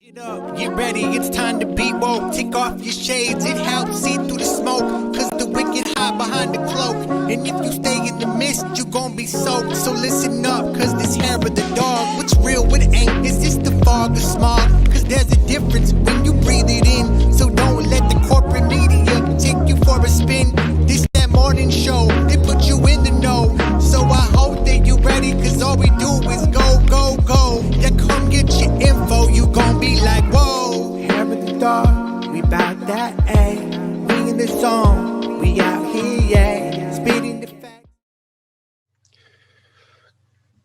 Get up, get ready, it's time to be woke. Take off your shades, it helps see through the smoke. Cause the wicked hide behind the cloak. And if you stay in the mist, you gon' be soaked. So listen up, cause this hair of the dog. What's real, what ain't, is this the fog or smog? Cause there's a difference when you breathe it in. So don't let the corporate media take you for a spin. This that morning show, they put you in the know. So I hope that you ready, cause all we do is go, go, go. Yeah, come get your info, you gon' be like, whoa. Hair of the dog, we bout that, ayy. We in the zone, we out here, yeah. Speeding the facts.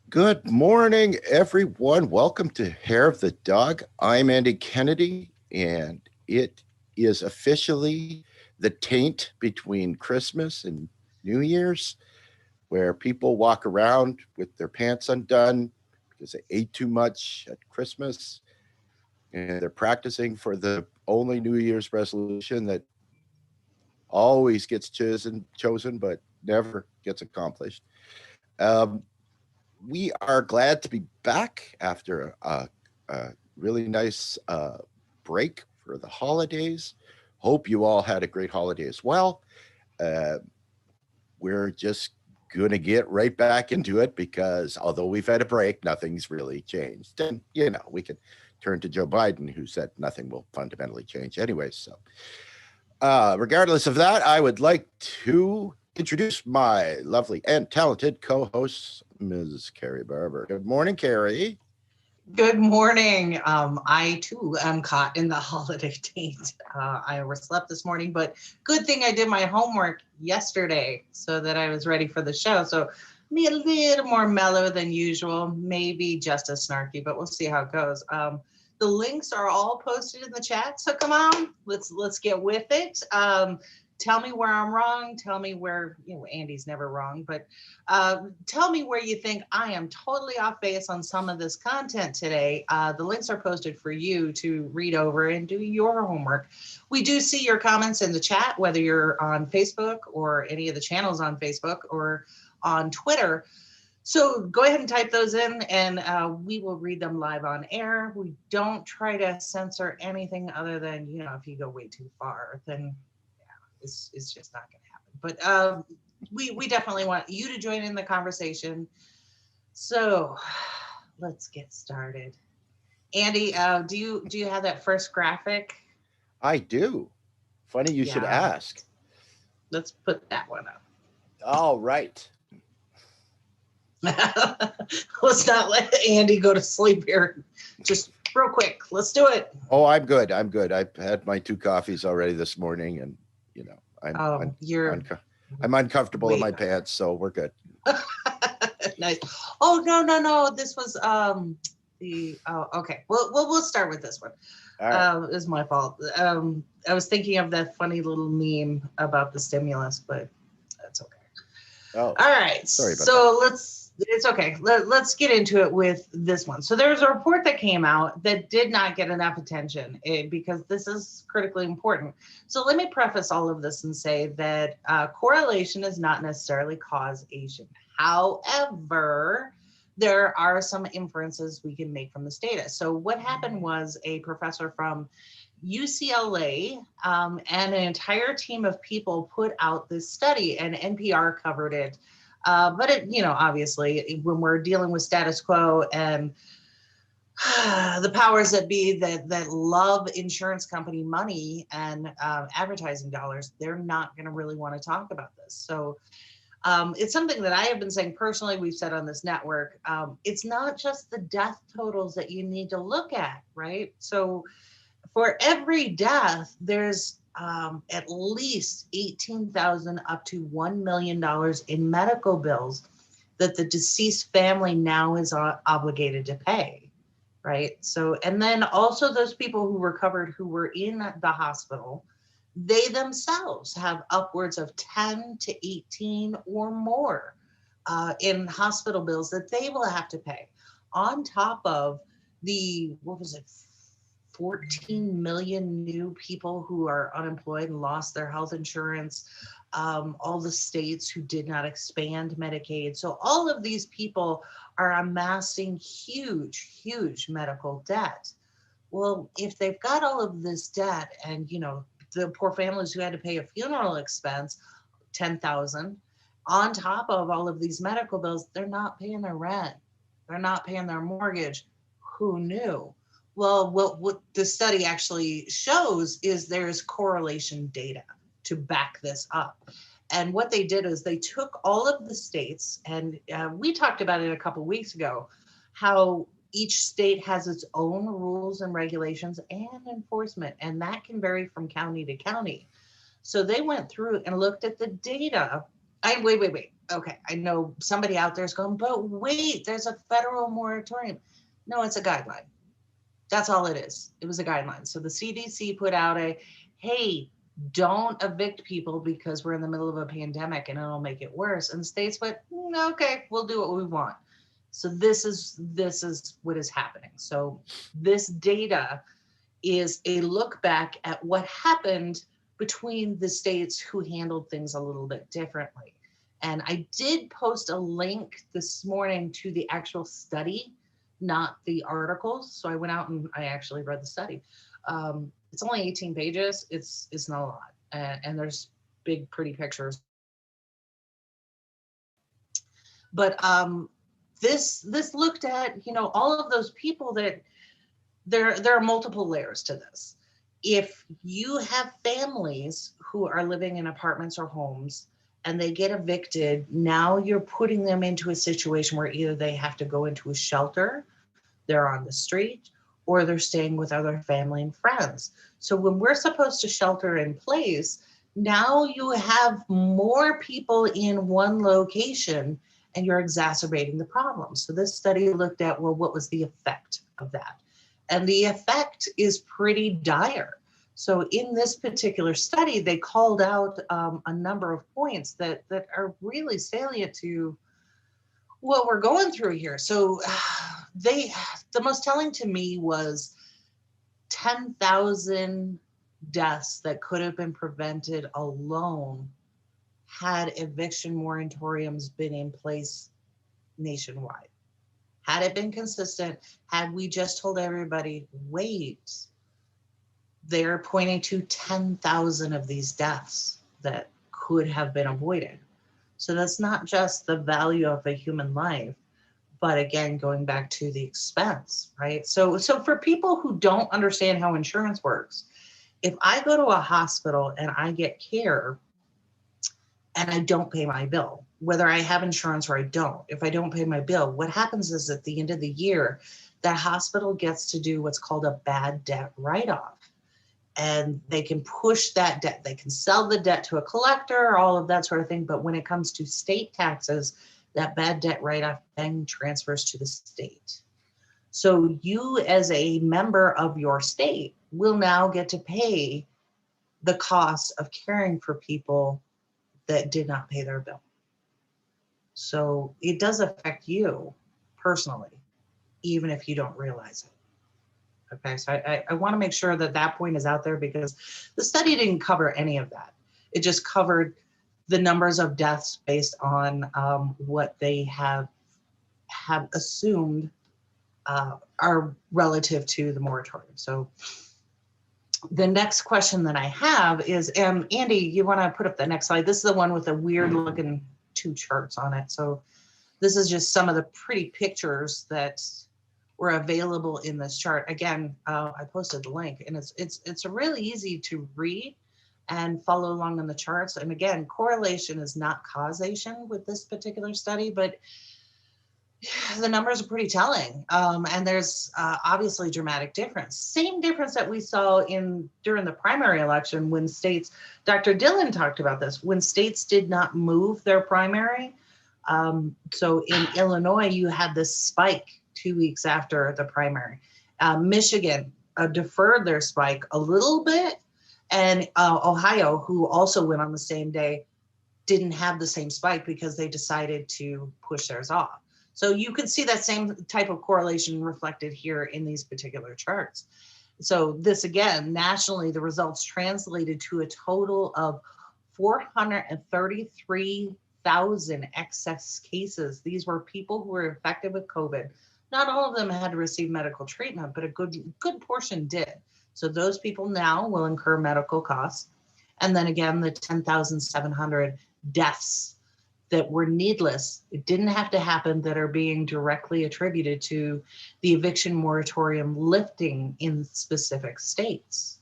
Good morning, everyone. Welcome to Hair of the Dog. I'm Andy Kennedy, and it is officially the taint between Christmas and New Year's, where people walk around with their pants undone because they ate too much at Christmas, and they're practicing for the only New Year's resolution that always gets chosen but never gets accomplished. We are glad to be back after a really nice break for the holidays. Hope you all had a great holiday as well. We're just going to get right back into it because although we've had a break, nothing's really changed. And, you know, we can turn to Joe Biden, who said nothing will fundamentally change anyway. So regardless of that, I would like to introduce my lovely and talented co-host, Ms. Kerri Barber. Good morning, Kerri. Good morning. I too am caught in the holiday taint. I overslept this morning, but good thing I did my homework yesterday so that I was ready for the show. So be a little more mellow than usual, maybe just as snarky, but we'll see how it goes. The links are all posted in the chat, so come on, let's get with it. Tell me where I'm wrong. Tell me where, Andy's never wrong, but tell me where you think I am totally off base on some of this content today. The links are posted for you to read over and do your homework. We do see your comments in the chat, whether you're on Facebook or any of the channels on Facebook or on Twitter. So go ahead and type those in and we will read them live on air. We don't try to censor anything other than, if you go way too far, then it's just not going to happen. But we definitely want you to join in the conversation. So let's get started. Andy, do you have that first graphic? I do. Funny you should ask. Let's put that one up. All right. Let's not let Andy go to sleep here. Just real quick. Let's do it. Oh, I'm good. I've had my 2 coffees already this morning, and I'm uncomfortable in my pants, so we're good. Nice. Oh no. This was okay. We'll start with this one. All right. It's my fault. I was thinking of that funny little meme about the stimulus, but that's okay. Oh, all right. Sorry about that. It's okay. Let's get into it with this one. So there's a report that came out that did not get enough attention because this is critically important. So let me preface all of this and say that correlation is not necessarily causation. However, there are some inferences we can make from this data. So what happened was a professor from UCLA and an entire team of people put out this study, and NPR covered it. But it, obviously, when we're dealing with status quo and the powers that be that love insurance company money and advertising dollars, they're not going to really want to talk about this. So it's something that I have been saying personally, we've said on this network. It's not just the death totals that you need to look at, right? So for every death, there's at least $18,000 up to $1 million in medical bills that the deceased family now is obligated to pay, right? So, and then also those people who recovered who were in the hospital, they themselves have upwards of 10 to 18 or more in hospital bills that they will have to pay on top of the, 14 million new people who are unemployed and lost their health insurance, all the states who did not expand Medicaid. So all of these people are amassing huge medical debt. Well, if they've got all of this debt and, the poor families who had to pay a funeral expense, 10,000, on top of all of these medical bills, they're not paying their rent. They're not paying their mortgage. Who knew? Well, what the study actually shows is there's correlation data to back this up. And what they did is they took all of the states, and we talked about it a couple weeks ago, how each state has its own rules and regulations and enforcement, and that can vary from county to county. So they went through and looked at the data. Wait. Okay, I know somebody out there is going, but wait, there's a federal moratorium. No, it's a guideline. That's all it is. It was a guideline. So the CDC put out hey, don't evict people because we're in the middle of a pandemic and it'll make it worse. And the states went, okay, we'll do what we want. So this is what is happening. So this data is a look back at what happened between the states who handled things a little bit differently. And I did post a link this morning to the actual study, not the articles. So I went out and I actually read the study. It's only 18 pages. It's not a lot. And there's big, pretty pictures. But this looked at, all of those people that there are multiple layers to this. If you have families who are living in apartments or homes and they get evicted, now you're putting them into a situation where either they have to go into a shelter, they're on the street, or they're staying with other family and friends. So when we're supposed to shelter in place, now you have more people in one location and you're exacerbating the problem. So this study looked at, well, what was the effect of that? And the effect is pretty dire. So in this particular study, they called out a number of points that are really salient to what we're going through here. So the most telling to me was 10,000 deaths that could have been prevented alone had eviction moratoriums been in place nationwide. Had it been consistent, had we just told everybody, wait, they're pointing to 10,000 of these deaths that could have been avoided. So that's not just the value of a human life, but again, going back to the expense, right? So for people who don't understand how insurance works, if I go to a hospital and I get care and I don't pay my bill, whether I have insurance or I don't, if I don't pay my bill, what happens is at the end of the year, that hospital gets to do what's called a bad debt write-off. And they can push that debt. They can sell the debt to a collector, all of that sort of thing. But when it comes to state taxes, that bad debt write-off then transfers to the state. So you as a member of your state will now get to pay the cost of caring for people that did not pay their bill. So it does affect you personally, even if you don't realize it. Okay, so I want to make sure that point is out there because the study didn't cover any of that. It just covered the numbers of deaths based on what they have assumed are relative to the moratorium. So the next question that I have is, Andy, you want to put up the next slide? This is the one with the weird looking two charts on it. So this is just some of the pretty pictures that were available in this chart. Again, I posted the link, and it's really easy to read and follow along on the charts. And again, correlation is not causation with this particular study, but the numbers are pretty telling. And there's obviously dramatic difference. Same difference that we saw during the primary election when states, Dr. Dillon talked about this, when states did not move their primary. So in Illinois, you had this spike 2 weeks after the primary. Michigan deferred their spike a little bit, and Ohio, who also went on the same day, didn't have the same spike because they decided to push theirs off. So you can see that same type of correlation reflected here in these particular charts. So this again, nationally, the results translated to a total of 433,000 excess cases. These were people who were infected with COVID, Not all of them had to receive medical treatment, but a good portion did. So those people now will incur medical costs. And then again, the 10,700 deaths that were needless, it didn't have to happen, that are being directly attributed to the eviction moratorium lifting in specific states.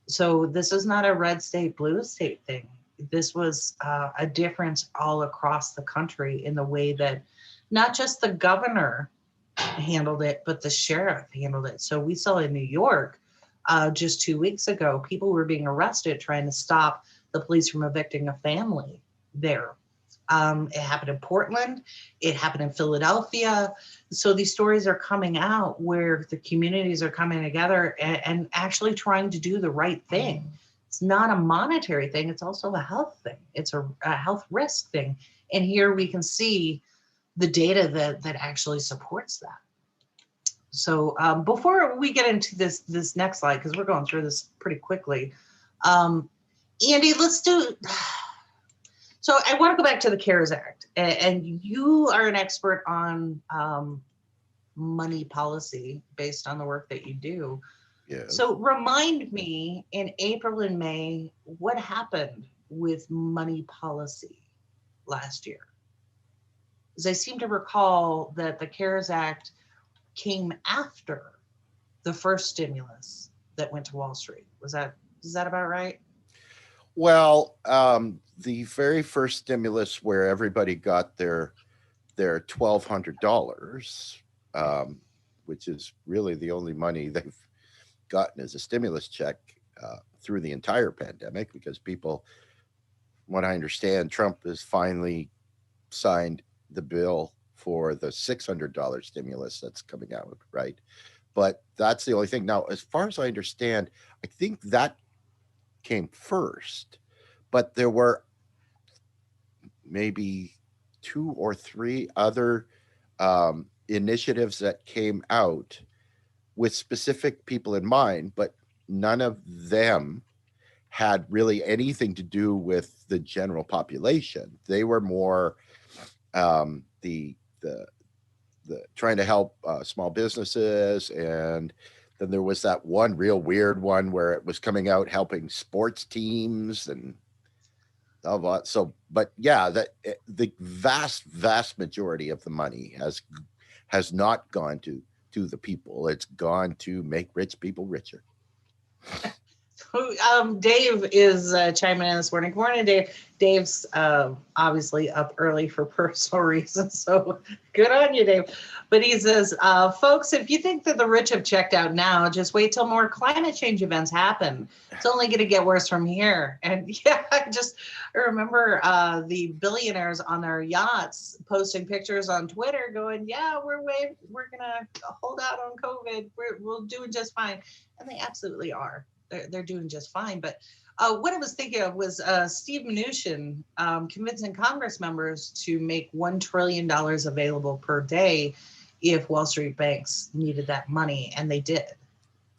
So this is not a red state, blue state thing. This was a difference all across the country in the way that not just the governor handled it, but the sheriff handled it. So we saw in New York just 2 weeks ago, people were being arrested trying to stop the police from evicting a family there. It happened in Portland. It happened in Philadelphia. So these stories are coming out where the communities are coming together and actually trying to do the right thing. It's not a monetary thing. It's also a health thing. It's a health risk thing. And here we can see the data that actually supports that. So before we get into this next slide, because we're going through this pretty quickly, Andy, let's do. So I want to go back to the CARES Act, and you are an expert on money policy based on the work that you do. Yes. So remind me, in April and May, what happened with money policy last year? Because I seem to recall that the CARES Act came after the first stimulus that went to Wall Street. Is that about right? Well, the very first stimulus where everybody got their $1,200, which is really the only money they've gotten as a stimulus check through the entire pandemic, because people, from what I understand, Trump has finally signed the bill for the $600 stimulus that's coming out, right? But that's the only thing. Now, as far as I understand, I think that came first, but there were maybe 2 or 3 other initiatives that came out with specific people in mind, but none of them had really anything to do with the general population. They were more the trying to help small businesses, and then there was that one real weird one where it was coming out helping sports teams and all that. So, but yeah, the vast majority of the money has not gone to the people. It's gone to make rich people richer. Dave is chiming in this morning. Good morning, Dave. Dave's obviously up early for personal reasons, so good on you, Dave. But he says, folks, if you think that the rich have checked out now, just wait till more climate change events happen. It's only going to get worse from here. And yeah, I remember the billionaires on their yachts posting pictures on Twitter going, yeah, we're going to hold out on COVID. We're doing just fine. And they absolutely are. They're doing just fine. But what I was thinking of was Steve Mnuchin convincing Congress members to make $1 trillion available per day if Wall Street banks needed that money, and they did.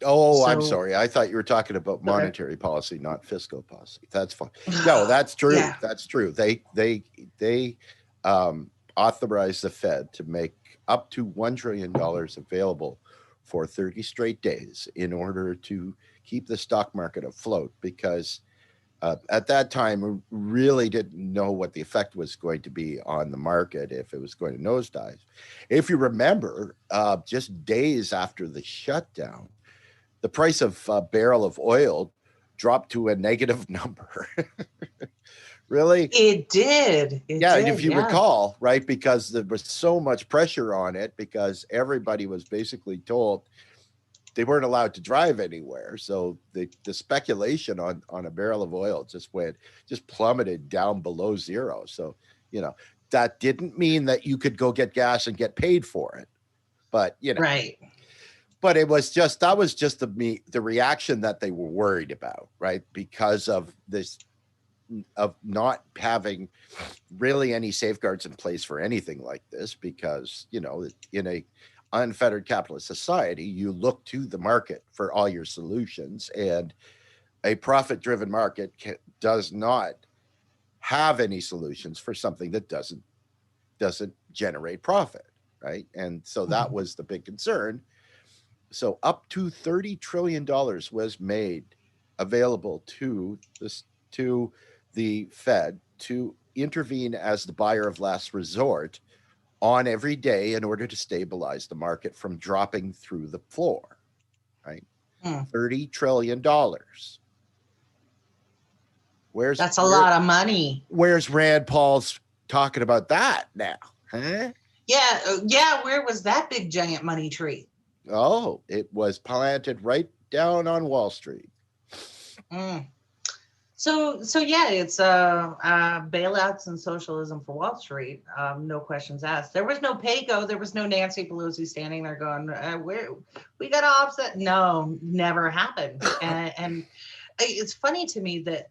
Oh, I'm sorry. I thought you were talking about monetary policy, not fiscal policy. That's fine. No, that's true. Yeah. That's true. They authorized the Fed to make up to $1 trillion available for 30 straight days in order to keep the stock market afloat, because at that time we really didn't know what the effect was going to be on the market, if it was going to nosedive. If you remember, just days after the shutdown, the price of a barrel of oil dropped to a negative number. Really? It did. If you recall, right, because there was so much pressure on it, because everybody was basically told they weren't allowed to drive anywhere. So the speculation on a barrel of oil just plummeted down below zero. So, that didn't mean that you could go get gas and get paid for it. But, right. But that was just the reaction that they were worried about, right? Because of this, of not having really any safeguards in place for anything like this, because, in a unfettered capitalist society, you look to the market for all your solutions, and a profit-driven market does not have any solutions for something that doesn't generate profit. right? And so that was the big concern. So up to $30 trillion was made available to the Fed to intervene as the buyer of last resort on every day in order to stabilize the market from dropping through the floor, right? Hmm. $30 trillion. That's a lot of money. Where's Rand Paul's talking about that now? Huh? Yeah. Where was that big giant money tree? Oh, it was planted right down on Wall Street. Mm. So yeah, it's bailouts and socialism for Wall Street. No questions asked. There was no PAYGO. There was no Nancy Pelosi standing there going, we got to offset. No, never happened. And it's funny to me that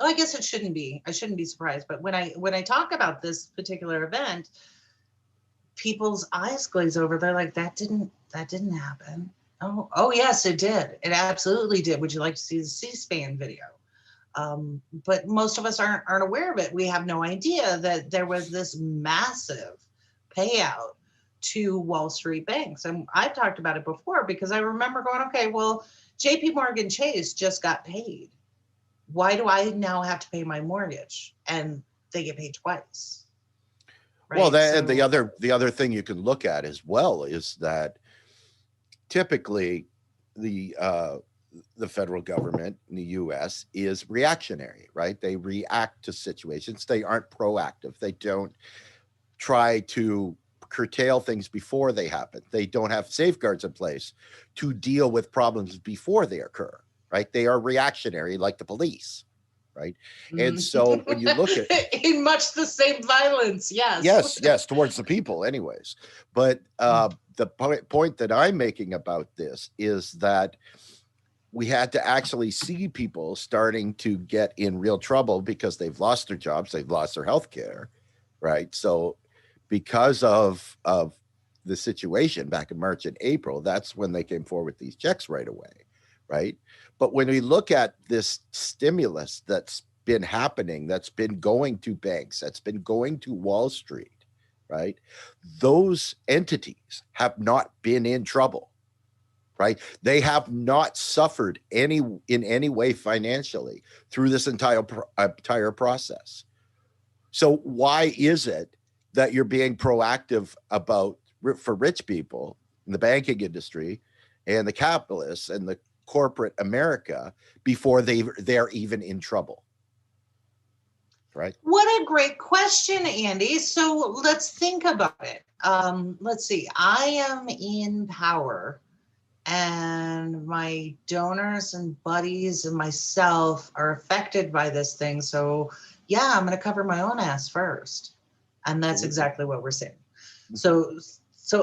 I guess it shouldn't be. I shouldn't be surprised. But when I talk about this particular event, people's eyes glaze over. They're like, that didn't happen. Oh yes, it did. It absolutely did. Would you like to see the C-SPAN video? But most of us aren't aware of it. We have no idea that there was this massive payout to Wall Street banks. And I've talked about it before because I remember going, okay, well, JP Morgan Chase just got paid. Why do I now have to pay my mortgage? And they get paid twice. Right? Well, and the other thing you can look at as well is that typically the federal government in the U.S. is reactionary, right? They react to situations. They aren't proactive. They don't try to curtail things before they happen. They don't have safeguards in place to deal with problems before they occur, right? They are reactionary like the police, right? And so when you look at in much the same violence, yes, towards the people anyways. But the point that I'm making about this is that we had to actually see people starting to get in real trouble because they've lost their jobs, they've lost their health care, right? So because of the situation back in March and April, that's when they came forward with these checks right away, right? But when we look at this stimulus that's been happening, that's been going to banks, that's been going to Wall Street, right? Those entities have not been in trouble, right? They have not suffered in any way financially through this entire process. So why is it that you're being proactive about for rich people in the banking industry and the capitalists and the corporate America before they're even in trouble? Right? What a great question, Andy. So let's think about it. Let's see. I am in power, and my donors and buddies and myself are affected by this thing. So yeah, I'm going to cover my own ass first, and that's exactly what we're saying. So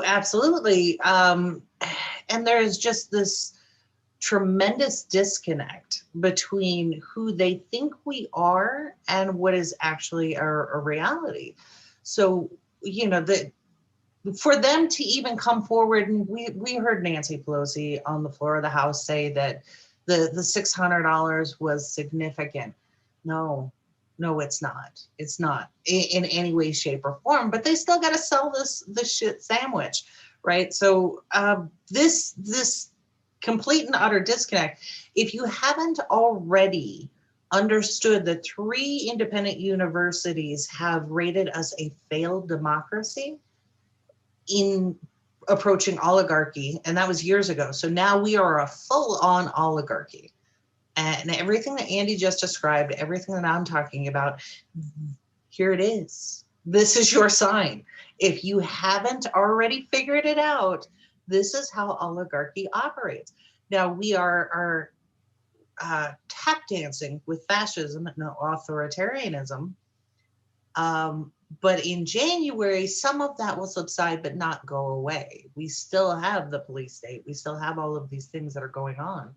absolutely. And there's just this tremendous disconnect between who they think we are and what is actually a reality. So, for them to even come forward, and we heard Nancy Pelosi on the floor of the House say that the $600 was significant. No, it's not. It's not in any way, shape, or form. But they still got to sell this shit sandwich, right? So this complete and utter disconnect. If you haven't already understood that 3 independent universities have rated us a failed democracy in approaching oligarchy, and that was years ago. So now we are a full-on oligarchy. And everything that Andy just described, everything that I'm talking about, here it is. This is your sign. If you haven't already figured it out, this is how oligarchy operates. Now we are tap dancing with fascism and authoritarianism. But in January, some of that will subside, but not go away. We still have the police state. We still have all of these things that are going on.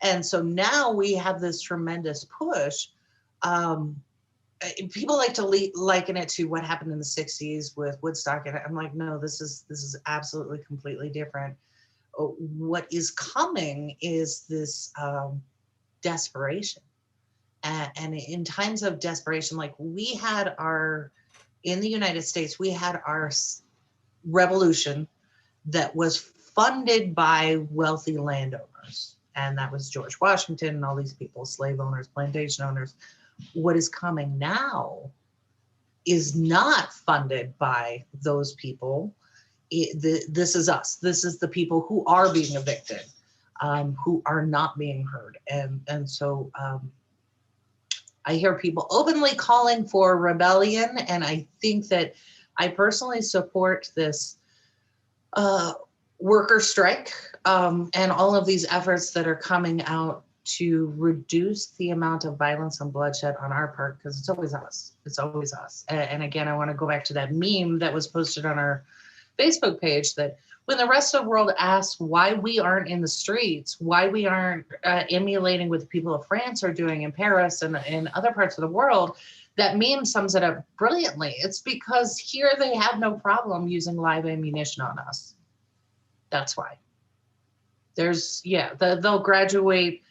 And so now we have this tremendous push. People like to liken it to what happened in the 60s with Woodstock. And I'm like, no, this is absolutely completely different. What is coming is this desperation. And in times of desperation, like in the United States, we had our revolution that was funded by wealthy landowners. And that was George Washington and all these people, slave owners, plantation owners. What is coming now is not funded by those people. This is us. This is the people who are being evicted, who are not being heard. And so I hear people openly calling for rebellion. And I think that I personally support this worker strike and all of these efforts that are coming out to reduce the amount of violence and bloodshed on our part, because it's always us. It's always us. And again, I want to go back to that meme that was posted on our Facebook page, that when the rest of the world asks why we aren't in the streets, why we aren't emulating what the people of France are doing in Paris and in other parts of the world, that meme sums it up brilliantly. It's because here they have no problem using live ammunition on us. That's why. They'll graduate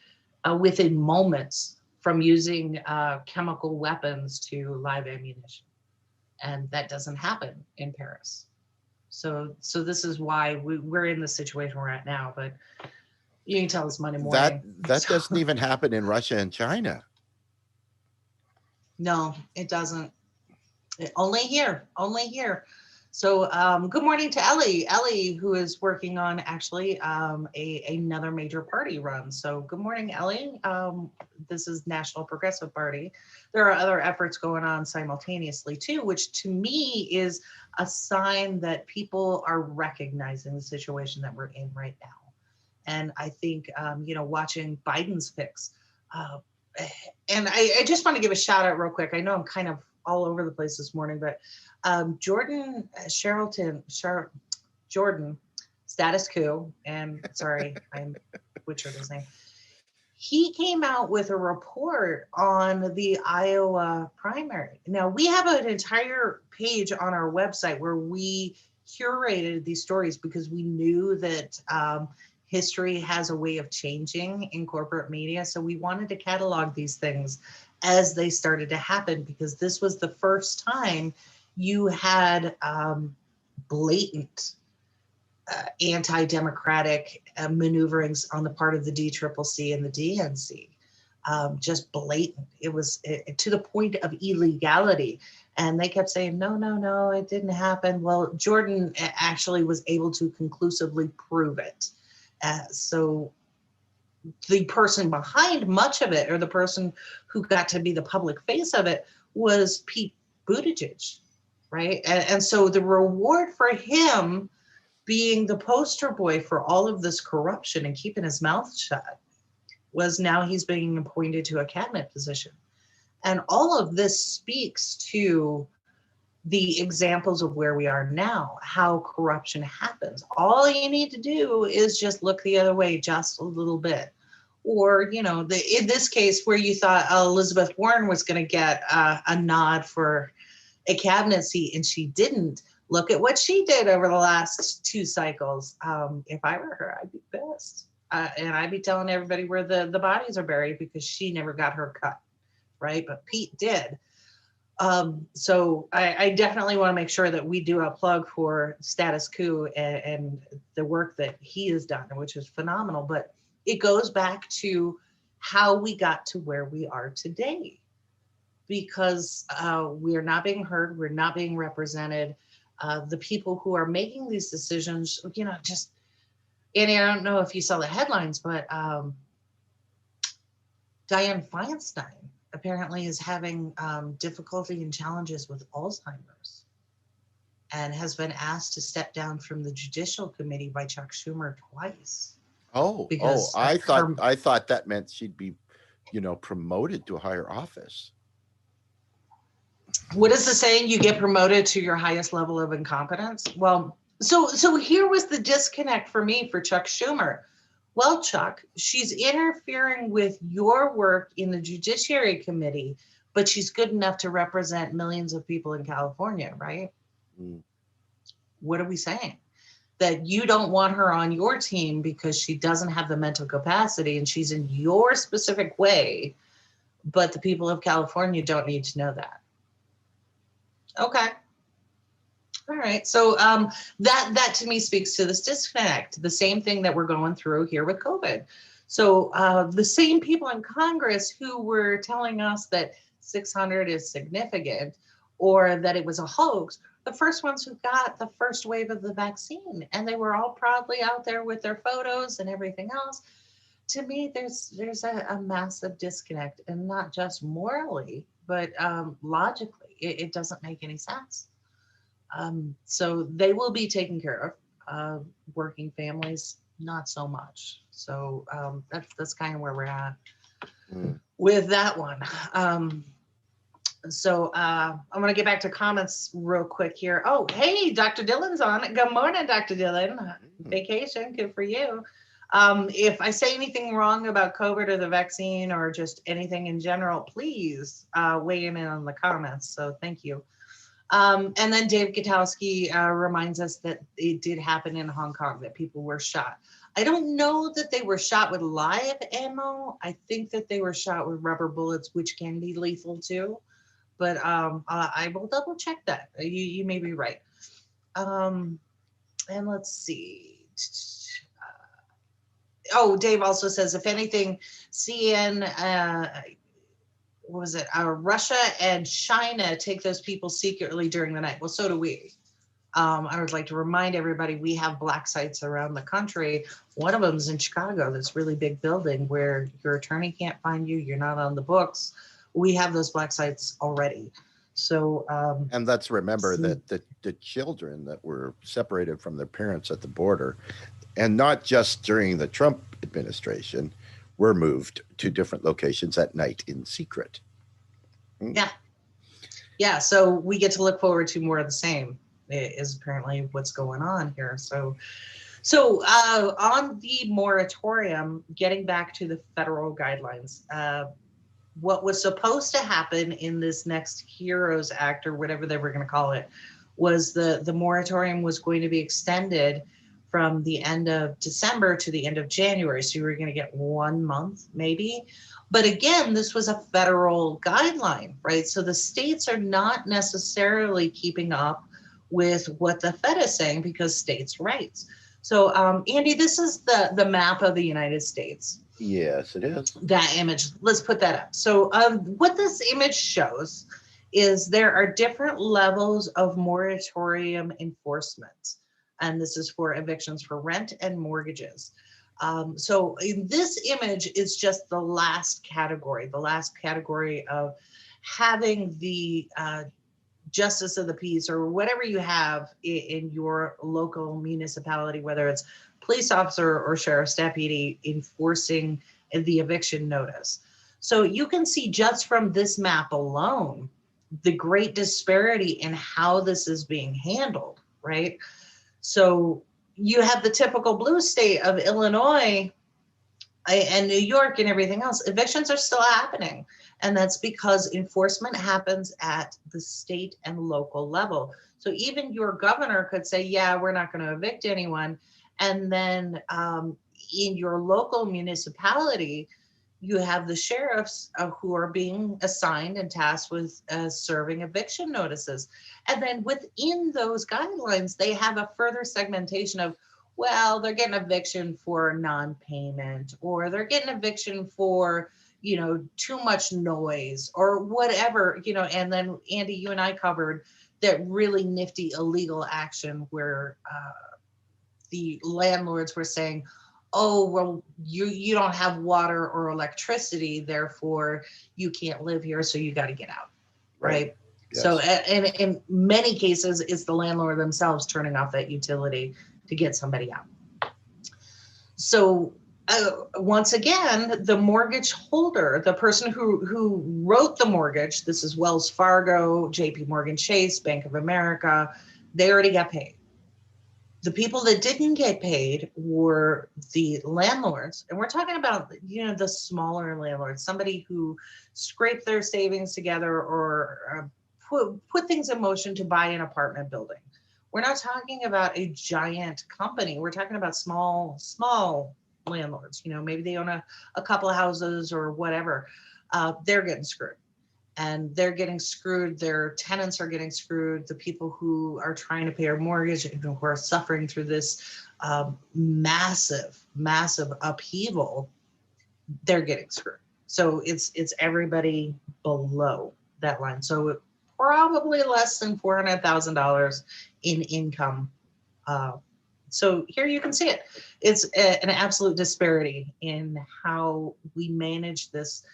within moments from using chemical weapons to live ammunition. And that doesn't happen in Paris. So this is why we're in the situation we're at now, but you can tell us Monday morning. That doesn't even happen in Russia and China. No, it doesn't. Only here. So good morning to Ellie, who is working on actually another major party run. So good morning, Ellie. This is National Progressive Party. There are other efforts going on simultaneously too, which to me is a sign that people are recognizing the situation that we're in right now. And I think, watching Biden's picks, and I just want to give a shout out real quick. I know I'm kind of all over the place this morning, but Jordan, Status Quo, and sorry, I butchered his name. He came out with a report on the Iowa primary. Now, we have an entire page on our website where we curated these stories because we knew that history has a way of changing in corporate media. So we wanted to catalog these things as they started to happen, because this was the first time you had blatant anti-democratic maneuverings on the part of the DCCC and the DNC. Just blatant. It was to the point of illegality. And they kept saying, no, it didn't happen. Well, Jordan actually was able to conclusively prove it. So the person behind much of it, or the person who got to be the public face of it, was Pete Buttigieg, right? And so the reward for him being the poster boy for all of this corruption and keeping his mouth shut was now he's being appointed to a cabinet position. And all of this speaks to the examples of where we are now, how corruption happens. All you need to do is just look the other way just a little bit. Or, in this case where you thought Elizabeth Warren was going to get a nod for a cabinet seat and she didn't, look at what she did over the last 2 cycles. If I were her, I'd be pissed. And I'd be telling everybody where the bodies are buried, because she never got her cut, right? But Pete did. So I definitely want to make sure that we do a plug for Status Quo and the work that he has done, which is phenomenal. But it goes back to how we got to where we are today, because we are not being heard, we're not being represented. The people who are making these decisions, just, and I don't know if you saw the headlines, but Dianne Feinstein apparently is having difficulty and challenges with Alzheimer's, and has been asked to step down from the Judicial Committee by Chuck Schumer twice. I thought that meant she'd be, promoted to a higher office. What is the saying? You get promoted to your highest level of incompetence. Well, so here was the disconnect for me for Chuck Schumer. Well, Chuck, she's interfering with your work in the Judiciary Committee, but she's good enough to represent millions of people in California, right? Mm. What are we saying? That you don't want her on your team because she doesn't have the mental capacity and she's in your specific way, but the people of California don't need to know that. Okay. All right. So that to me speaks to this disconnect, the same thing that we're going through here with COVID. So the same people in Congress who were telling us that 600 is significant or that it was a hoax, the first ones who got the first wave of the vaccine, and they were all proudly out there with their photos and everything else. To me, there's a massive disconnect, and not just morally, but logically, it doesn't make any sense. So they will be taken care of. Working families, not so much. So that's kind of where we're at with that one. So I'm going to get back to comments real quick here. Oh, hey, Dr. Dillon's on. Good morning, Dr. Dillon. Vacation, good for you. If I say anything wrong about COVID or the vaccine or just anything in general, please weigh in on the comments. So thank you. And then Dave Gutowski reminds us that it did happen in Hong Kong, that people were shot. I don't know that they were shot with live ammo. I think that they were shot with rubber bullets, which can be lethal too. But I will double check that. You may be right. And let's see. Oh, Dave also says, if anything, CN, what was it? Russia and China take those people secretly during the night. Well, so do we. I would like to remind everybody, we have black sites around the country. One of them is in Chicago, this really big building where your attorney can't find you. You're not on the books. We have those black sites already. So, and let's remember that the children that were separated from their parents at the border, and not just during the Trump administration, were moved to different locations at night in secret. Yeah. Yeah. So we get to look forward to more of the same, is apparently what's going on here. So on the moratorium, getting back to the federal guidelines, what was supposed to happen in this next HEROES Act, or whatever they were going to call it, was the moratorium was going to be extended from the end of December to the end of January. So you were going to get 1 month maybe. But again, this was a federal guideline, right? So the states are not necessarily keeping up with what the Fed is saying, because states' rights. So Andy, this is the map of the United States. Yes, it is. That image, let's put that up. So what this image shows is there are different levels of moratorium enforcement. And this is for evictions for rent and mortgages. So in this image is just the last category of having the justice of the peace, or whatever you have in your local municipality, whether it's police officer or sheriff's deputy, enforcing the eviction notice. So you can see just from this map alone, the great disparity in how this is being handled, right? So you have the typical blue state of Illinois and New York and everything else. Evictions are still happening. And that's because enforcement happens at the state and local level. So even your governor could say, yeah, we're not going to evict anyone. And then in your local municipality, you have the sheriffs who are being assigned and tasked with serving eviction notices. And then within those guidelines, they have a further segmentation of, well, they're getting eviction for non-payment, or they're getting eviction for, too much noise or whatever, and then Andy, you and I covered that really nifty illegal action where the landlords were saying, oh, well, you don't have water or electricity, therefore you can't live here, so you got to get out, right? Yes. So and in many cases, it's the landlord themselves turning off that utility to get somebody out. So once again, the mortgage holder, the person who wrote the mortgage, this is Wells Fargo, JP Morgan Chase, Bank of America, they already got paid. The people that didn't get paid were the landlords. And we're talking about, the smaller landlords, somebody who scraped their savings together or put things in motion to buy an apartment building. We're not talking about a giant company. We're talking about small landlords. Maybe they own a couple of houses or whatever. They're getting screwed. and they're getting screwed. Their tenants are getting screwed. The people who are trying to pay their mortgage and who are suffering through this massive upheaval, they're getting screwed. So it's everybody below that line. So probably less than $400,000 in income. So here you can see it. It's an absolute disparity in how we manage this.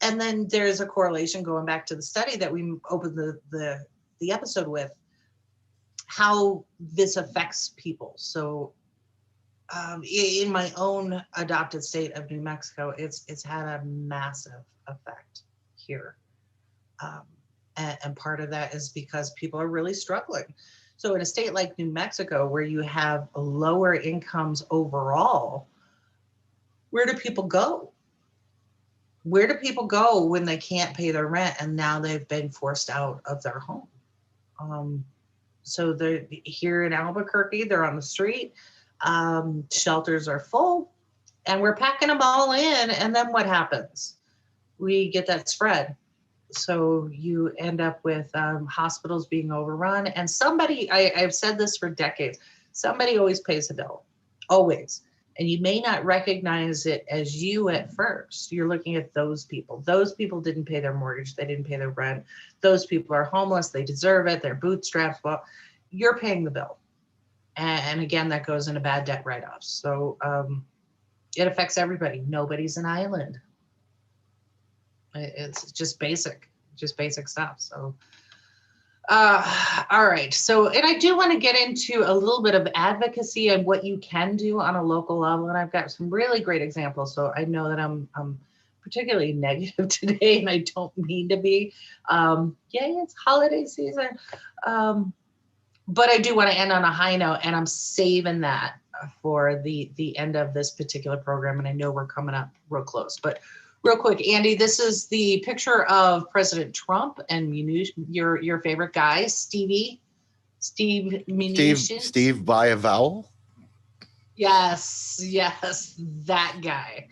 And then there's a correlation going back to the study that we opened the episode with, how this affects people. So in my own adopted state of New Mexico, it's had a massive effect here. And part of that is because people are really struggling. So in a state like New Mexico, where you have lower incomes overall, where do people go? Where do people go when they can't pay their rent and now they've been forced out of their home? So they're here in Albuquerque, they're on the street, shelters are full, and we're packing them all in. And then what happens? We get that spread. So you end up with hospitals being overrun, and somebody, I've said this for decades, somebody always pays the bill, always. And you may not recognize it as you at first. You're looking at those people. Those people didn't pay their mortgage. They didn't pay their rent. Those people are homeless. They deserve it. They're bootstrapped. Well, you're paying the bill. And again, that goes into bad debt write-offs. So it affects everybody. Nobody's an island. It's just basic stuff. So, all right. So, and I do want to get into a little bit of advocacy and what you can do on a local level. And I've got some really great examples. So I know that I'm particularly negative today, and I don't mean to be. Yay, it's holiday season. But I do want to end on a high note, and I'm saving that for the end of this particular program. And I know we're coming up real close, but real quick, Andy, this is the picture of President Trump and your favorite guy, Steve Mnuchin. Steve by a vowel. Yes, that guy.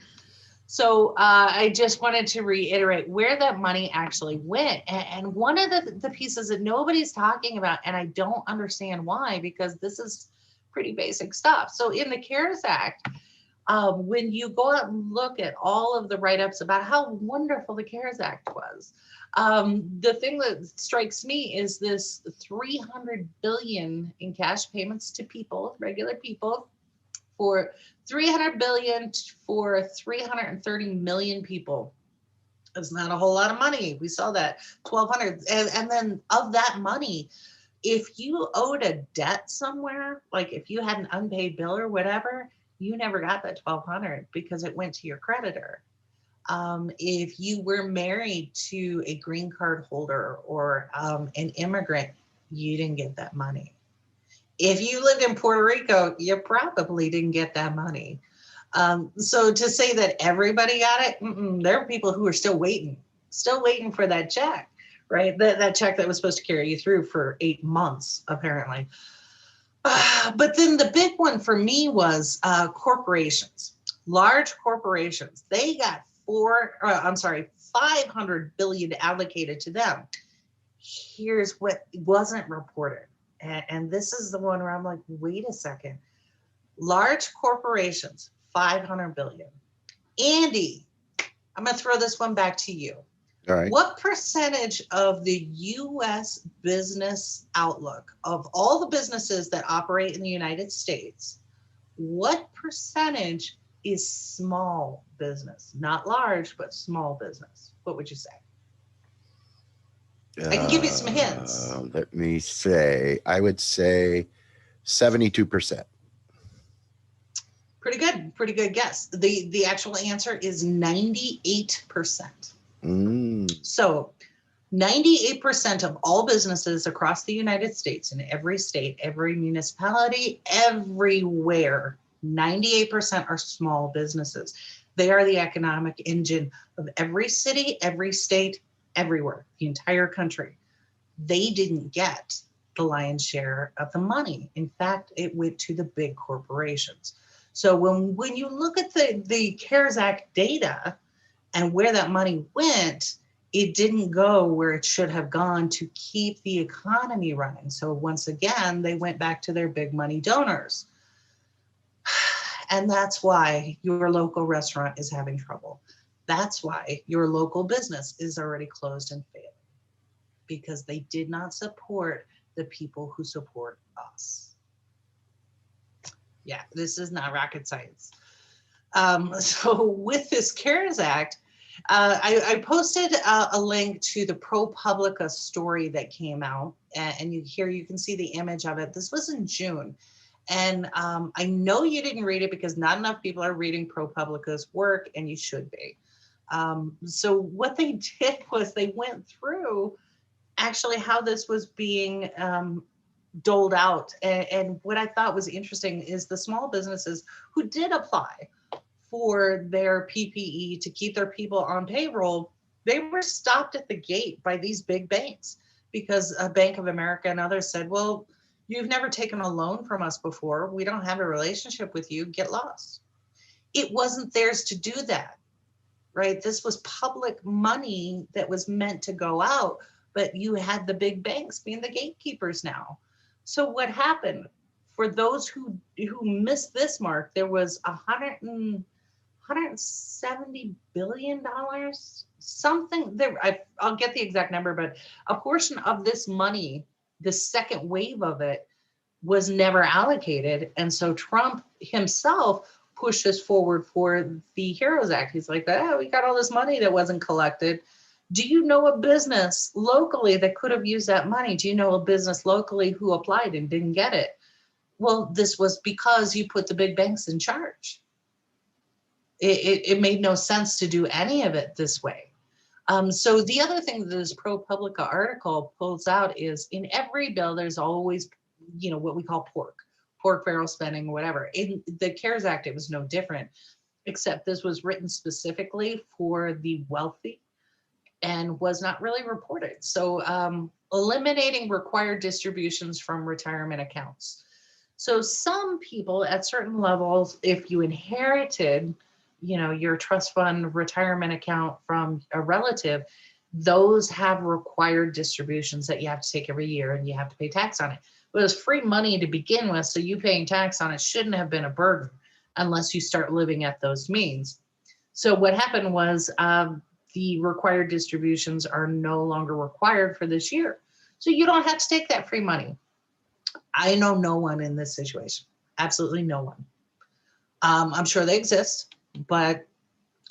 So I just wanted to reiterate where that money actually went. And one of the pieces that nobody's talking about, and I don't understand why, because this is pretty basic stuff. So in the CARES Act, when you go out and look at all of the write-ups about how wonderful the CARES Act was, the thing that strikes me is this $300 billion in cash payments to people, regular people, for $300 billion for 330 million people. It's not a whole lot of money. We saw that 1,200, and then of that money, if you owed a debt somewhere, like if you had an unpaid bill or whatever, you never got that 1,200 because it went to your creditor. If you were married to a green card holder or an immigrant, you didn't get that money. If you lived in Puerto Rico, you probably didn't get that money. So to say that everybody got it, there are people who are still waiting for that check, right? That check that was supposed to carry you through for 8 months, apparently. But then the big one for me was corporations, large corporations. They got $500 billion allocated to them. Here's what wasn't reported. And this is the one where I'm like, wait a second. Large corporations, $500 billion. Andy, I'm going to throw this one back to you. All right. What percentage of the U.S. business outlook, of all the businesses that operate in the United States, what percentage is small business? Not large, but small business. What would you say? I can give you some hints. Let me say, I would say 72%. Pretty good guess. The actual answer is 98%. So 98% of all businesses across the United States, in every state, every municipality, everywhere, 98% are small businesses. They are the economic engine of every city, every state, everywhere, the entire country. They didn't get the lion's share of the money. In fact, it went to the big corporations. So when you look at the CARES Act data and where that money went, it didn't go where it should have gone to keep the economy running. So once again, they went back to their big money donors. And that's why your local restaurant is having trouble. That's why your local business is already closed and failing, because they did not support the people who support us. Yeah, this is not rocket science. So with this CARES Act, I posted a link to the ProPublica story that came out, and you can see the image of it. This was in June. And I know you didn't read it because not enough people are reading ProPublica's work, and you should be. So what they did was they went through actually how this was being doled out. And what I thought was interesting is the small businesses who did apply for their PPE to keep their people on payroll, they were stopped at the gate by these big banks because Bank of America and others said, well, you've never taken a loan from us before. We don't have a relationship with you. Get lost. It wasn't theirs to do that, right? This was public money that was meant to go out, but you had the big banks being the gatekeepers now. So what happened? For those who missed this mark, there was $170 billion, something there. I'll get the exact number, but a portion of this money, the second wave of it, was never allocated. And so Trump himself pushes forward for the HEROES Act. He's like, oh, we got all this money that wasn't collected. Do you know a business locally that could have used that money? Do you know a business locally who applied and didn't get it? Well, this was because you put the big banks in charge. It made no sense to do any of it this way. So the other thing that this ProPublica article pulls out is in every bill, there's always, what we call pork barrel spending, whatever. In the CARES Act, it was no different, except this was written specifically for the wealthy and was not really reported. So eliminating required distributions from retirement accounts. So some people at certain levels, if you inherited, your trust fund retirement account from a relative, those have required distributions that you have to take every year and you have to pay tax on it. But it was free money to begin with, so you paying tax on it shouldn't have been a burden unless you start living at those means. So what happened was the required distributions are no longer required for this year. So you don't have to take that free money. I know no one in this situation, absolutely no one. I'm sure they exist, but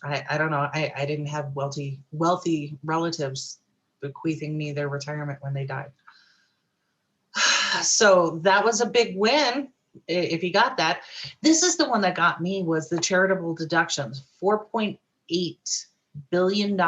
I don't know. I didn't have wealthy relatives bequeathing me their retirement when they died. So that was a big win if you got that. This is the one that got me, was the charitable deductions, $4.8 billion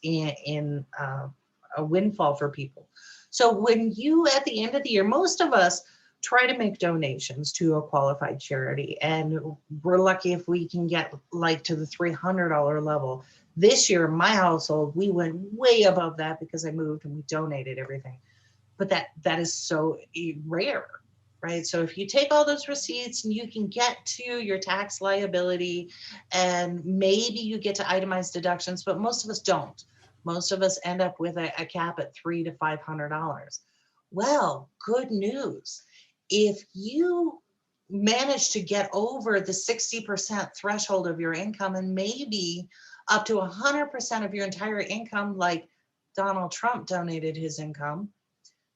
in a windfall for people. So when you, at the end of the year, most of us try to make donations to a qualified charity, and we're lucky if we can get like to the $300 level. This year, my household, we went way above that because I moved and we donated everything. But that is so rare, right? So if you take all those receipts and you can get to your tax liability, and maybe you get to itemized deductions, but most of us don't. Most of us end up with a cap at $300 to $500. Well, good news. If you manage to get over the 60% threshold of your income, and maybe up to 100% of your entire income, like Donald Trump donated his income,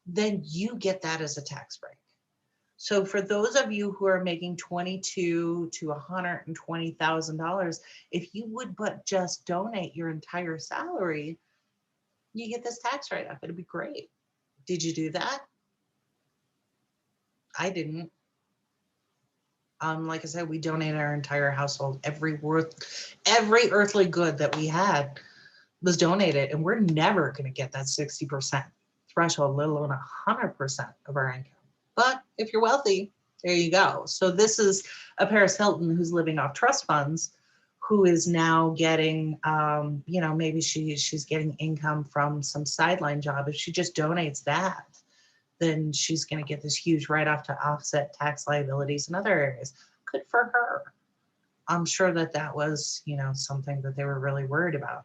then you get that as a tax break. So for those of you who are making $22,000 to $120,000, if you would but just donate your entire salary, you get this tax write-off. It'd be great. Did you do that? I didn't. Like I said, we donated our entire household. Every earthly good that we had was donated, and we're never going to get that 60% threshold, let alone 100% of our income. But if you're wealthy, there you go. So this is a Paris Hilton who's living off trust funds, who is now getting, maybe she's getting income from some sideline job. If she just donates that, then she's going to get this huge write-off to offset tax liabilities in other areas. Good for her. I'm sure that was, something that they were really worried about.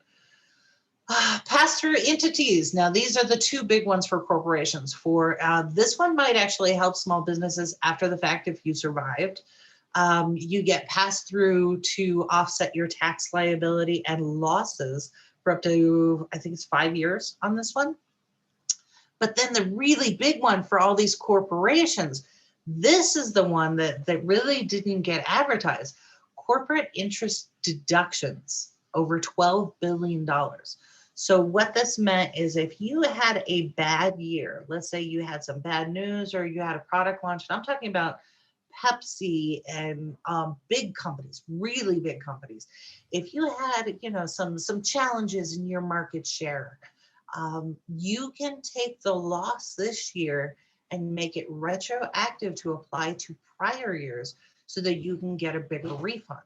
Pass-through entities. Now, these are the two big ones for corporations. For this one might actually help small businesses after the fact if you survived. You get passed through to offset your tax liability and losses for up to, I think it's 5 years on this one. But then the really big one for all these corporations, this is the one that really didn't get advertised. Corporate interest deductions over $12 billion. So what this meant is if you had a bad year, let's say you had some bad news or you had a product launch, and I'm talking about Pepsi and big companies, really big companies. If you had, some challenges in your market share, you can take the loss this year and make it retroactive to apply to prior years so that you can get a bigger refund.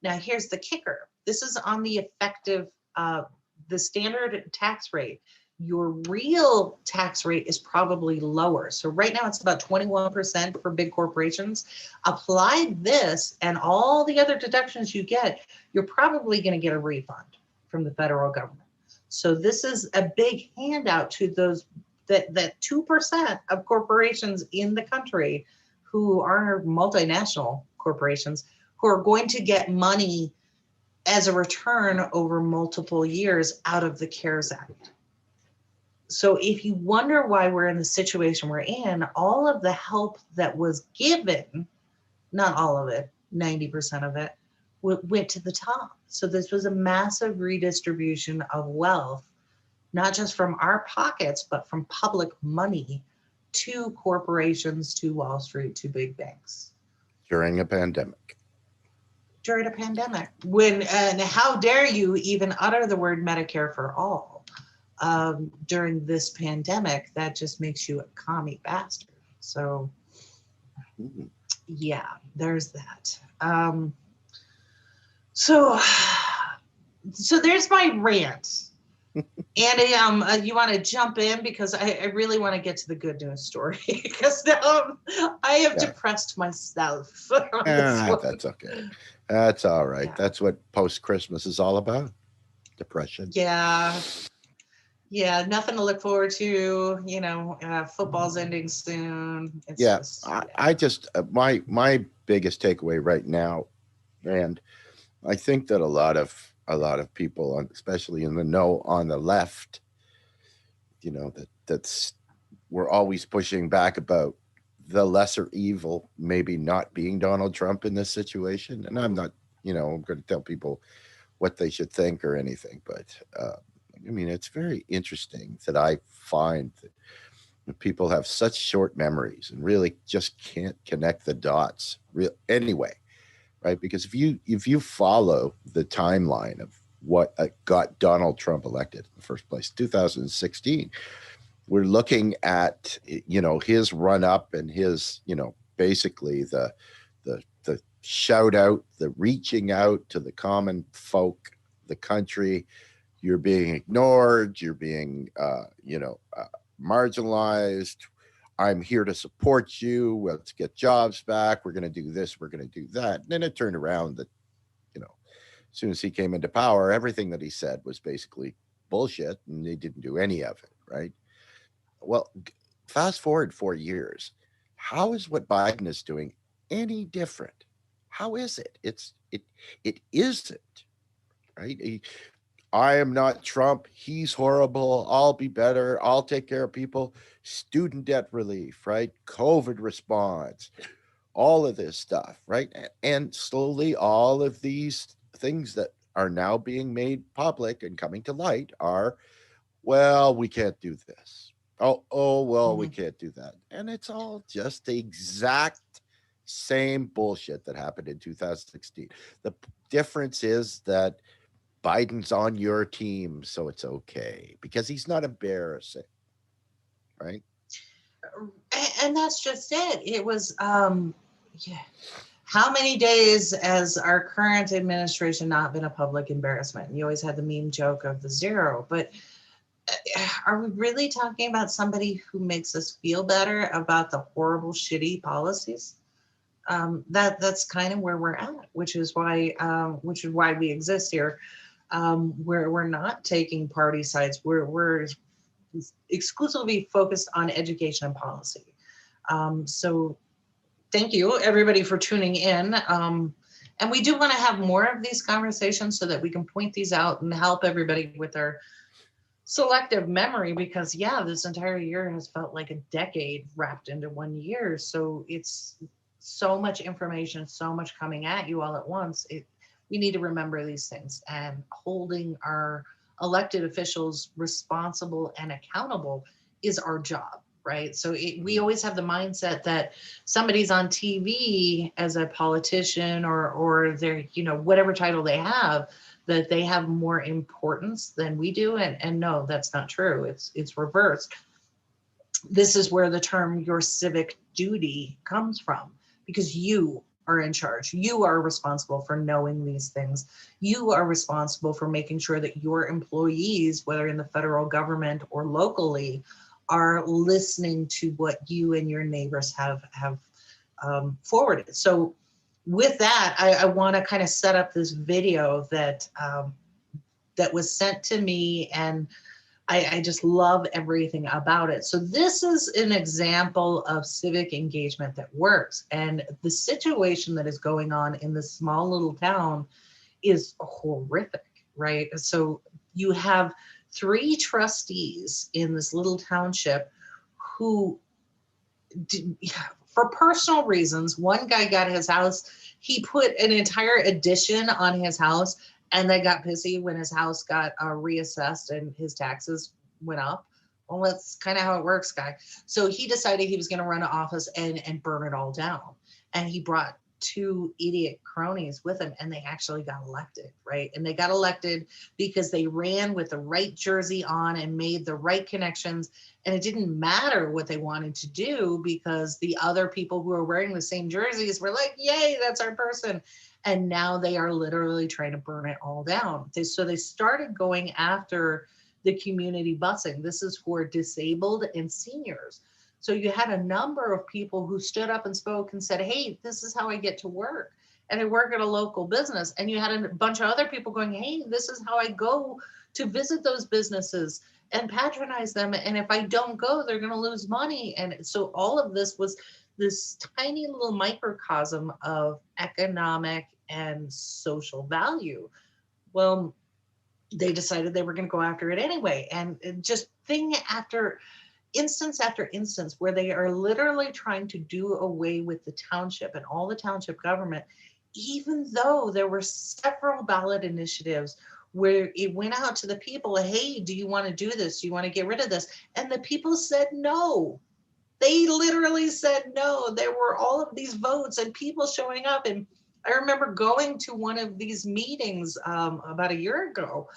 Now, here's the kicker. This is on the effective, the standard tax rate. Your real tax rate is probably lower. So right now it's about 21% for big corporations. Apply this and all the other deductions you get, you're probably going to get a refund from the federal government. So this is a big handout to those that 2% of corporations in the country who are multinational corporations who are going to get money as a return over multiple years out of the CARES Act. So if you wonder why we're in the situation we're in, all of the help that was given, not all of it, 90% of it, went to the top. So this was a massive redistribution of wealth, not just from our pockets, but from public money to corporations, to Wall Street, to big banks. During a pandemic. During a pandemic. And how dare you even utter the word Medicare for all during this pandemic? That just makes you a commie bastard. So, yeah, there's that. So there's my rant. Andy, you want to jump in because I really want to get to the good news story because now I have depressed myself. That's okay. That's all right. Yeah. That's what post-Christmas is all about. Depression. Yeah. Yeah. Nothing to look forward to. Football's ending soon. It's just, I just my biggest takeaway right now, and I think that a lot of people, especially in the know on the left, that's we're always pushing back about the lesser evil maybe not being Donald Trump in this situation. And I'm not, I'm going to tell people what they should think or anything, but it's very interesting that I find that people have such short memories and really just can't connect the dots anyway. Right, because if you follow the timeline of what got Donald Trump elected in the first place, 2016, we're looking at his run up and his basically the shout out, the reaching out to the common folk, the country. You're being ignored. You're being marginalized. I'm here to support you. Let's get jobs back. We're going to do this. We're going to do that. And then it turned around that, as soon as he came into power, everything that he said was basically bullshit and they didn't do any of it. Right. Well, fast forward 4 years. How is what Biden is doing any different? How is it? It isn't. Right. I am not Trump. He's horrible. I'll be better. I'll take care of people. Student debt relief, right? COVID response, all of this stuff, right? And slowly all of these things that are now being made public and coming to light are, well, we can't do this. Well, we can't do that. And it's all just the exact same bullshit that happened in 2016. The difference is that Biden's on your team, so it's okay because he's not embarrassing, right? And that's just it. It was, how many days has our current administration not been a public embarrassment? You always had the meme joke of the zero, but are we really talking about somebody who makes us feel better about the horrible, shitty policies? That's kind of where we're at, which is why we exist here. where we're not taking party sides. We're exclusively focused on education and policy. So thank you everybody for tuning in. And we do want to have more of these conversations so that we can point these out and help everybody with their selective memory, because yeah, this entire year has felt like a decade wrapped into 1 year. So it's so much information, so much coming at you all at once. We need to remember these things, and holding our elected officials responsible and accountable is our job, right? So we always have the mindset that somebody's on TV as a politician or they're, whatever title they have, that they have more importance than we do. And no, that's not true. It's reversed. This is where the term your civic duty comes from, because you are in charge. You are responsible for knowing these things. You are responsible for making sure that your employees, whether in the federal government or locally, are listening to what you and your neighbors have forwarded. So with that, I want to kind of set up this video that was sent to me, and I just love everything about it. So this is an example of civic engagement that works. And the situation that is going on in this small little town is horrific, right? So you have 3 trustees in this little township who, for personal reasons, one guy got his house, he put an entire addition on his house, and they got pissy when his house got reassessed and his taxes went up. Well, that's kind of how it works, guy. So he decided he was going to run an office and burn it all down. And he brought 2 idiot cronies with him, and they actually got elected, right? And they got elected because they ran with the right jersey on and made the right connections. And it didn't matter what they wanted to do, because the other people who were wearing the same jerseys were like, yay, that's our person. And now they are literally trying to burn it all down. So they started going after the community busing. This is for disabled and seniors. So you had a number of people who stood up and spoke and said, hey, this is how I get to work. And I work at a local business. And you had a bunch of other people going, hey, this is how I go to visit those businesses and patronize them. And if I don't go, they're going to lose money. And so all of this was this tiny little microcosm of economic and social value. Well, they decided they were going to go after it anyway. And just thing after instance where they are literally trying to do away with the township and all the township government, even though there were several ballot initiatives where it went out to the people, hey, do you want to do this? Do you want to get rid of this? And the people said no. They literally said no. There were all of these votes and people showing up. And I remember going to one of these meetings about a year ago.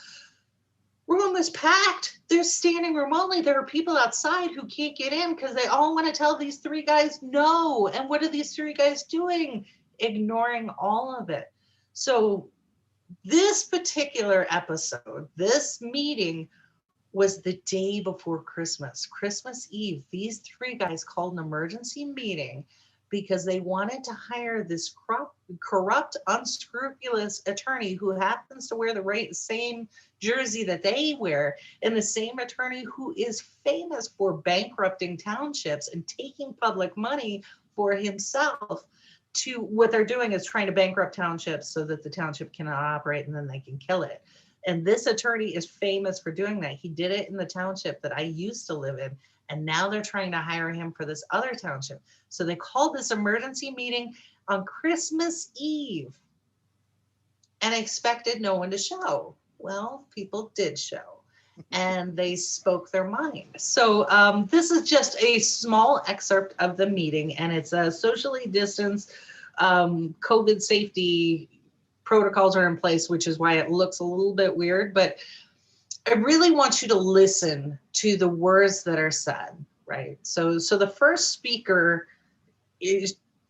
Room was packed. There's standing room only. There are people outside who can't get in because they all want to tell these 3 guys no. And what are these 3 guys doing? Ignoring all of it. So this particular episode, this meeting, was the day before Christmas, Christmas Eve. These 3 guys called an emergency meeting because they wanted to hire this corrupt, unscrupulous attorney who happens to wear the same jersey that they wear, and the same attorney who is famous for bankrupting townships and taking public money for himself. What they're doing is trying to bankrupt townships so that the township cannot operate and then they can kill it. And this attorney is famous for doing that. He did it in the township that I used to live in. And now they're trying to hire him for this other township. So they called this emergency meeting on Christmas Eve and expected no one to show. Well, people did show and they spoke their mind. So this is just a small excerpt of the meeting, and it's a socially distanced COVID safety protocols are in place, which is why it looks a little bit weird, but I really want you to listen to the words that are said, right? So the first speaker,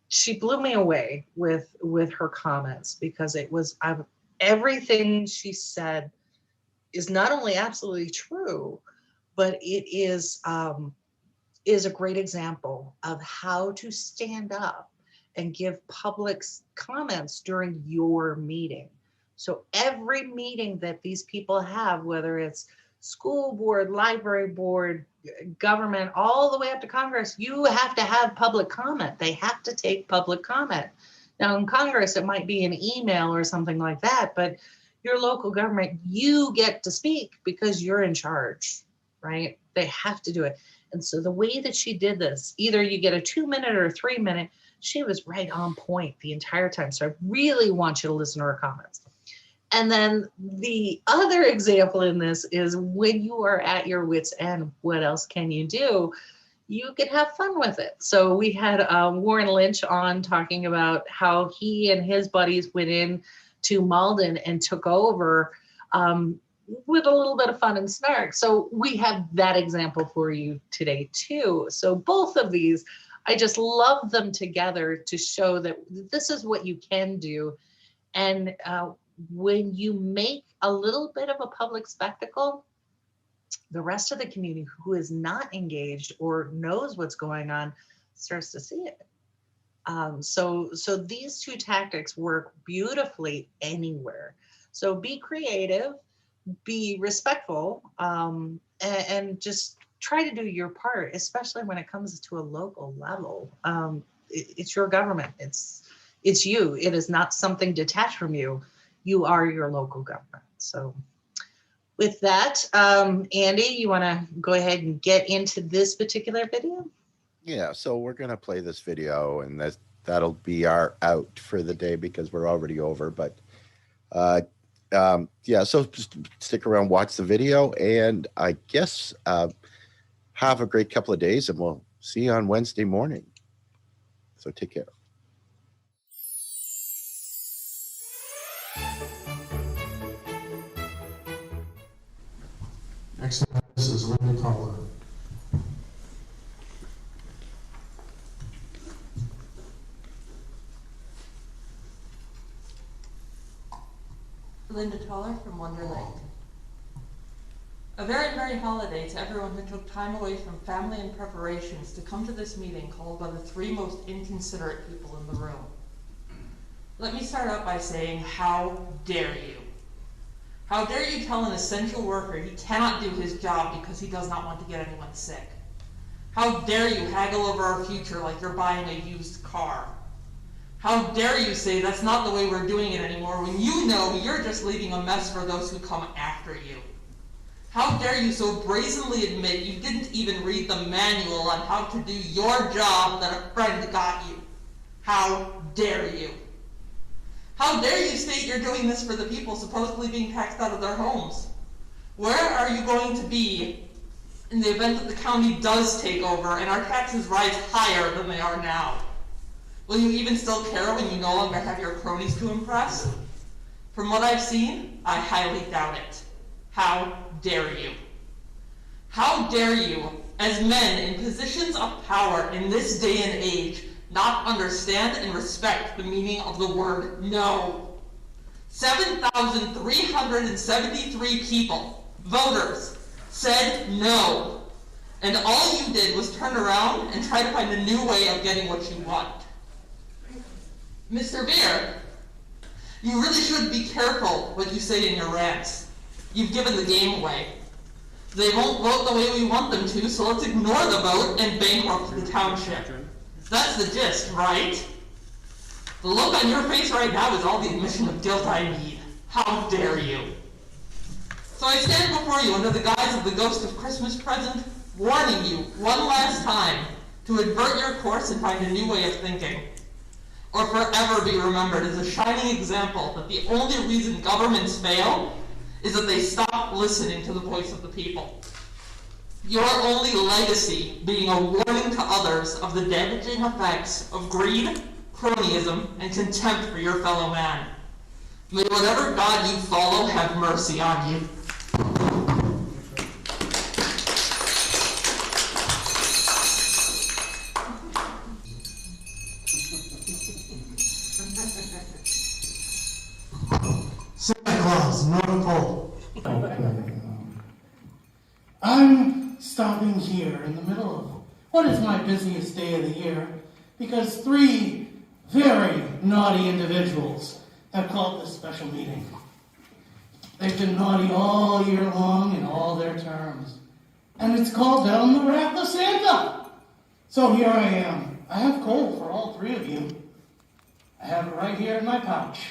she blew me away with her comments, because it was everything she said is not only absolutely true, but it is a great example of how to stand up and give public comments during your meeting. So every meeting that these people have, whether it's school board, library board, government, all the way up to Congress, you have to have public comment. They have to take public comment. Now in Congress, it might be an email or something like that, but your local government, you get to speak because you're in charge, right? They have to do it. And so the way that she did this, either you get a 2-minute or a 3-minute, she was right on point the entire time. So I really want you to listen to her comments. And then the other example in this is when you are at your wit's end, what else can you do? You can have fun with it. So we had Warren Lynch on talking about how he and his buddies went in to Malden and took over with a little bit of fun and snark. So we have that example for you today too. So both of these, I just love them together to show that this is what you can do. And when you make a little bit of a public spectacle, the rest of the community who is not engaged or knows what's going on starts to see it. So these two tactics work beautifully anywhere. So be creative, be respectful, and just try to do your part, especially when it comes to a local level. It's your government. It's you. It is not something detached from you. You are your local government. So with that, Andy, you want to go ahead and get into this particular video? Yeah, so we're going to play this video, and that'll be our out for the day because we're already over. But yeah, so just stick around, watch the video, and I guess have a great couple of days, and we'll see you on Wednesday morning. So take care. Next witness is Linda Toller. Linda Toller from Wonder Lake. A very merry holiday to everyone who took time away from family and preparations to come to this meeting called by the three most inconsiderate people in the room. Let me start out by saying, how dare you? How dare you tell an essential worker he cannot do his job because he does not want to get anyone sick? How dare you haggle over our future like you're buying a used car? How dare you say that's not the way we're doing it anymore when you know you're just leaving a mess for those who come after you? How dare you so brazenly admit you didn't even read the manual on how to do your job that a friend got you? How dare you? How dare you state you're doing this for the people supposedly being taxed out of their homes? Where are you going to be in the event that the county does take over and our taxes rise higher than they are now? Will you even still care when you no longer have your cronies to impress? From what I've seen, I highly doubt it. How dare you? How dare you, as men in positions of power in this day and age, not understand and respect the meaning of the word no? 7,373 people, voters, said no. And all you did was turn around and try to find a new way of getting what you want. Mr. Beer, you really should be careful what you say in your rants. You've given the game away. They won't vote the way we want them to, so let's ignore the vote and bankrupt the township. That's the gist, right? The look on your face right now is all the admission of guilt I need. How dare you? So I stand before you under the guise of the ghost of Christmas present, warning you one last time to advert your course and find a new way of thinking, or forever be remembered as a shining example that the only reason governments fail is that they stop listening to the voice of the people. Your only legacy being a warning to others of the damaging effects of greed, cronyism, and contempt for your fellow man. May whatever God you follow have mercy on you. Santa Claus, North Pole. I'm stopping here in the middle of what is my busiest day of the year because three very naughty individuals have called this special meeting. They've been naughty all year long in all their terms. And it's called down the wrath of Santa. So here I am. I have coal for all three of you. I have it right here in my pouch.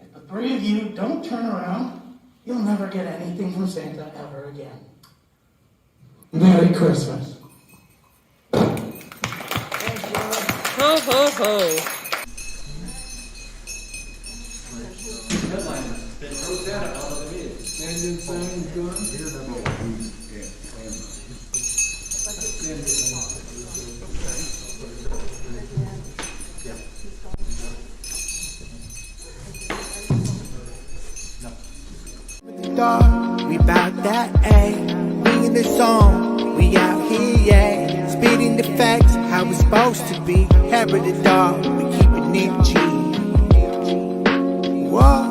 If the three of you don't turn around, you'll never get anything from Santa ever again. Merry Christmas. Ho, ho, ho. Dog, we bout that A. We in the zone, we out here, yeah. Spitting the facts, how it's supposed to be. Hair of the dog, we keep it in G. Whoa.